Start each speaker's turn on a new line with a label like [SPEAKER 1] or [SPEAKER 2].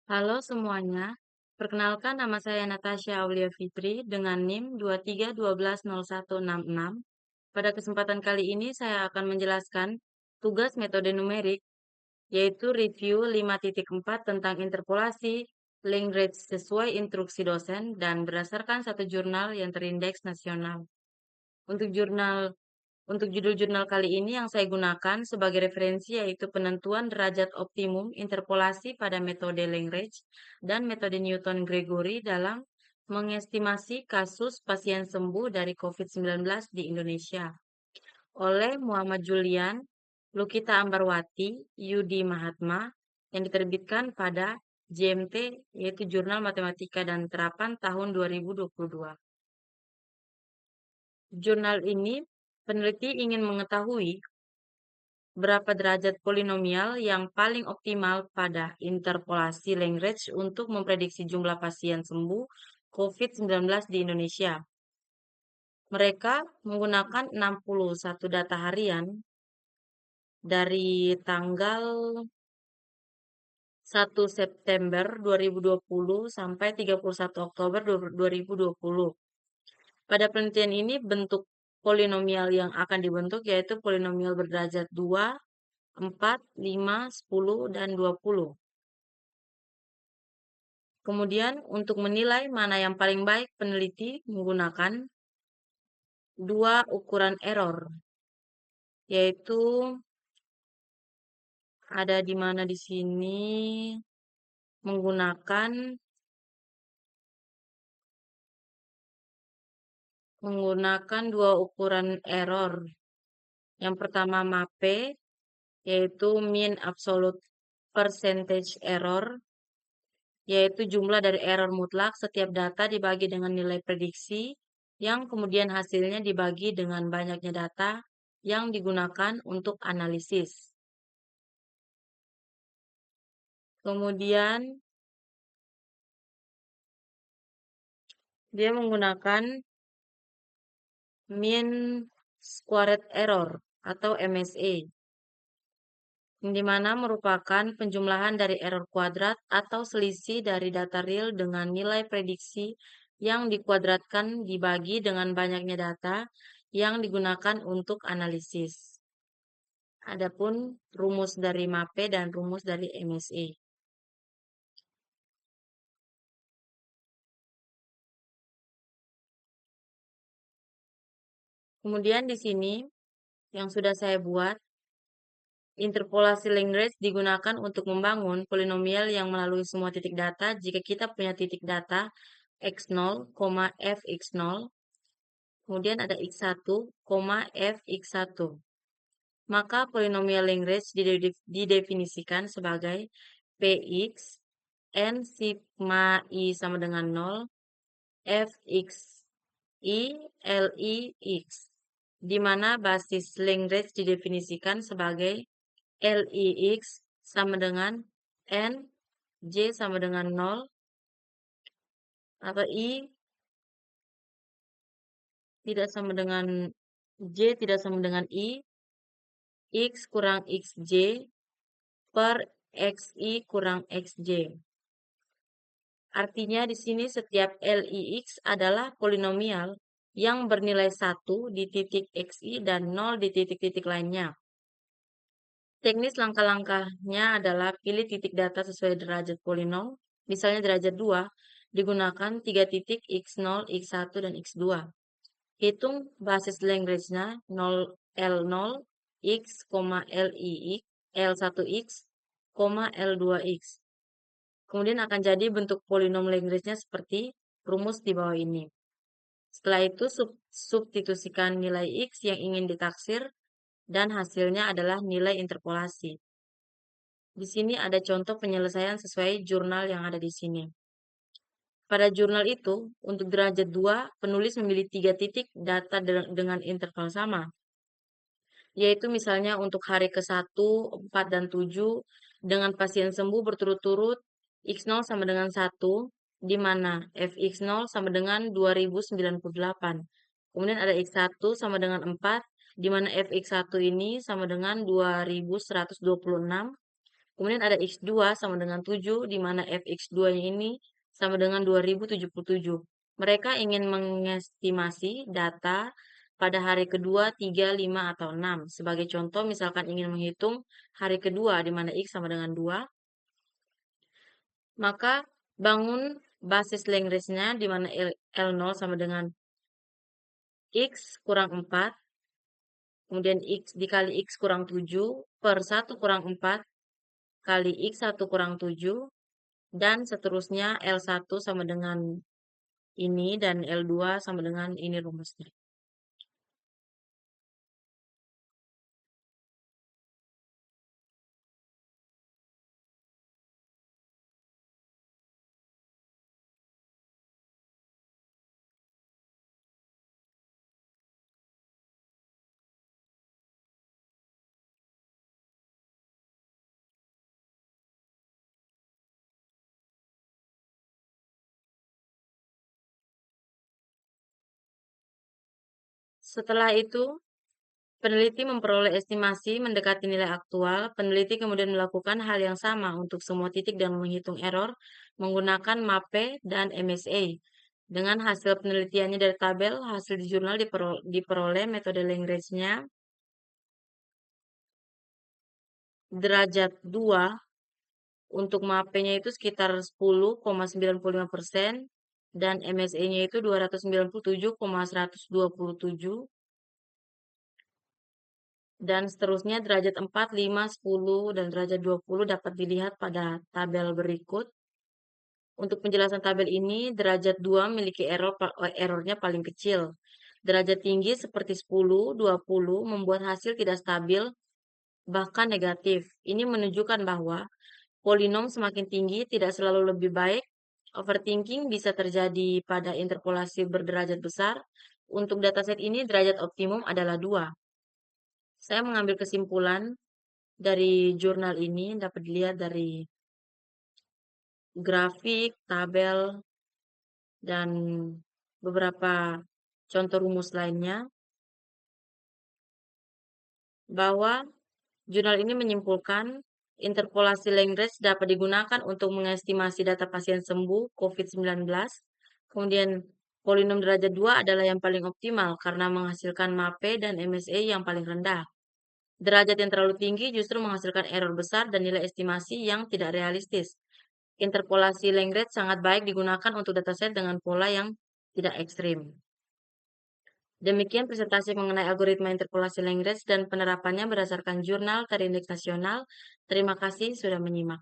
[SPEAKER 1] Halo semuanya, perkenalkan nama saya Natasha Aulia Fitri dengan NIM 23120166. Pada kesempatan kali ini saya akan menjelaskan tugas metode numerik, yaitu review 5.4 tentang interpolasi Lagrange sesuai instruksi dosen dan berdasarkan satu jurnal yang terindeks nasional. Untuk jurnal untuk judul jurnal kali ini yang saya gunakan sebagai referensi yaitu penentuan derajat optimum interpolasi pada metode Lagrange dan metode Newton-Gregory dalam mengestimasi kasus pasien sembuh dari COVID-19 di Indonesia oleh Muhammad Julian, Lukita Ambarwati, Yudi Mahatma yang diterbitkan pada JMT yaitu Jurnal Matematika dan Terapan tahun 2022. Jurnal ini peneliti ingin mengetahui berapa derajat polinomial yang paling optimal pada interpolasi Lagrange untuk memprediksi jumlah pasien sembuh COVID-19 di Indonesia. Mereka menggunakan 61 data harian dari tanggal 1 September 2020 sampai 31 Oktober 2020. Pada penelitian ini bentuk polinomial yang akan dibentuk yaitu polinomial berderajat 2, 4, 5, 10, dan 20. Kemudian untuk menilai mana yang paling baik, peneliti menggunakan dua ukuran error, yaitu ada di mana di sini menggunakan dua ukuran error. Yang pertama MAPE, yaitu mean absolute percentage error, yaitu jumlah dari error mutlak setiap data dibagi dengan nilai prediksi, yang kemudian hasilnya dibagi dengan banyaknya data yang digunakan untuk analisis. Kemudian, dia menggunakan mean squared error atau MSE, di mana merupakan penjumlahan dari error kuadrat atau selisih dari data real dengan nilai prediksi yang dikuadratkan dibagi dengan banyaknya data yang digunakan untuk analisis. Adapun rumus dari MAPE dan rumus dari MSE. Kemudian di sini yang sudah saya buat, interpolasi Lagrange digunakan untuk membangun polinomial yang melalui semua titik data jika kita punya titik data x0, fx0, kemudian ada x1, fx1. Maka polinomial Lagrange didefinisikan sebagai px n sigma i sama dengan 0, fx i li x, di mana basis Lagrange didefinisikan sebagai Lix sama dengan N, J sama dengan 0, atau I tidak sama dengan J tidak sama dengan I, X kurang XJ per XI kurang XJ. Artinya di sini setiap Lix adalah polinomial yang bernilai 1 di titik XI dan 0 di titik-titik lainnya. Teknis langkah-langkahnya adalah pilih titik data sesuai derajat polinom, misalnya derajat 2, digunakan 3 titik x0, x1, dan x2. Hitung basis Lagrange-nya 0, L0, x, Lix, L1x, L2x. Kemudian akan jadi bentuk polinom Lagrange-nya seperti rumus di bawah ini. Setelah itu substitusikan nilai x yang ingin ditaksir dan hasilnya adalah nilai interpolasi. Di sini ada contoh penyelesaian sesuai jurnal yang ada di sini. Pada jurnal itu, untuk derajat 2, penulis memilih 3 titik data dengan interval sama. Yaitu misalnya untuk hari ke-1, 4, dan 7, dengan pasien sembuh berturut-turut, X0 sama dengan 1, di mana Fx0 sama dengan 2098. Kemudian ada X1 sama dengan 4, di mana Fx1 ini sama dengan 2126. Kemudian ada X2 sama dengan 7, di mana fx2-nya ini sama dengan 2077. Mereka ingin mengestimasi data pada hari kedua, 3, 5, atau 6. Sebagai contoh, misalkan ingin menghitung hari kedua, di mana X sama dengan 2, maka bangun basis Lagrange-nya, di mana L0 sama dengan X kurang 4, kemudian X dikali X kurang 7, per 1 kurang 4, kali X1 kurang 7, dan seterusnya L1 sama dengan ini, dan L2 sama dengan ini rumusnya. Setelah itu, peneliti memperoleh estimasi mendekati nilai aktual. Peneliti kemudian melakukan hal yang sama untuk semua titik dan menghitung error menggunakan MAPE dan MSA. Dengan hasil penelitiannya dari tabel, hasil di jurnal diperoleh metode Lagrange-nya derajat 2 untuk MAPE-nya itu sekitar 10,95% dan MSA-nya itu 297,127 dan seterusnya derajat 4, 5, 10, dan derajat 20 dapat dilihat pada tabel berikut. Untuk penjelasan tabel ini, derajat 2 memiliki errornya paling kecil. Derajat tinggi seperti 10, 20 membuat hasil tidak stabil, bahkan negatif. Ini menunjukkan bahwa polinom semakin tinggi tidak selalu lebih baik. Overthinking bisa terjadi pada interpolasi berderajat besar. Untuk dataset ini, derajat optimum adalah 2. Saya mengambil kesimpulan dari jurnal ini dapat dilihat dari grafik, tabel, dan beberapa contoh rumus lainnya bahwa jurnal ini menyimpulkan interpolasi Lagrange dapat digunakan untuk mengestimasi data pasien sembuh COVID-19. Kemudian polinom derajat 2 adalah yang paling optimal karena menghasilkan MAPE dan MSA yang paling rendah. Derajat yang terlalu tinggi justru menghasilkan error besar dan nilai estimasi yang tidak realistis. Interpolasi Lagrange sangat baik digunakan untuk dataset dengan pola yang tidak ekstrim. Demikian presentasi mengenai algoritma interpolasi Lagrange dan penerapannya berdasarkan jurnal terindeks nasional. Terima kasih sudah menyimak.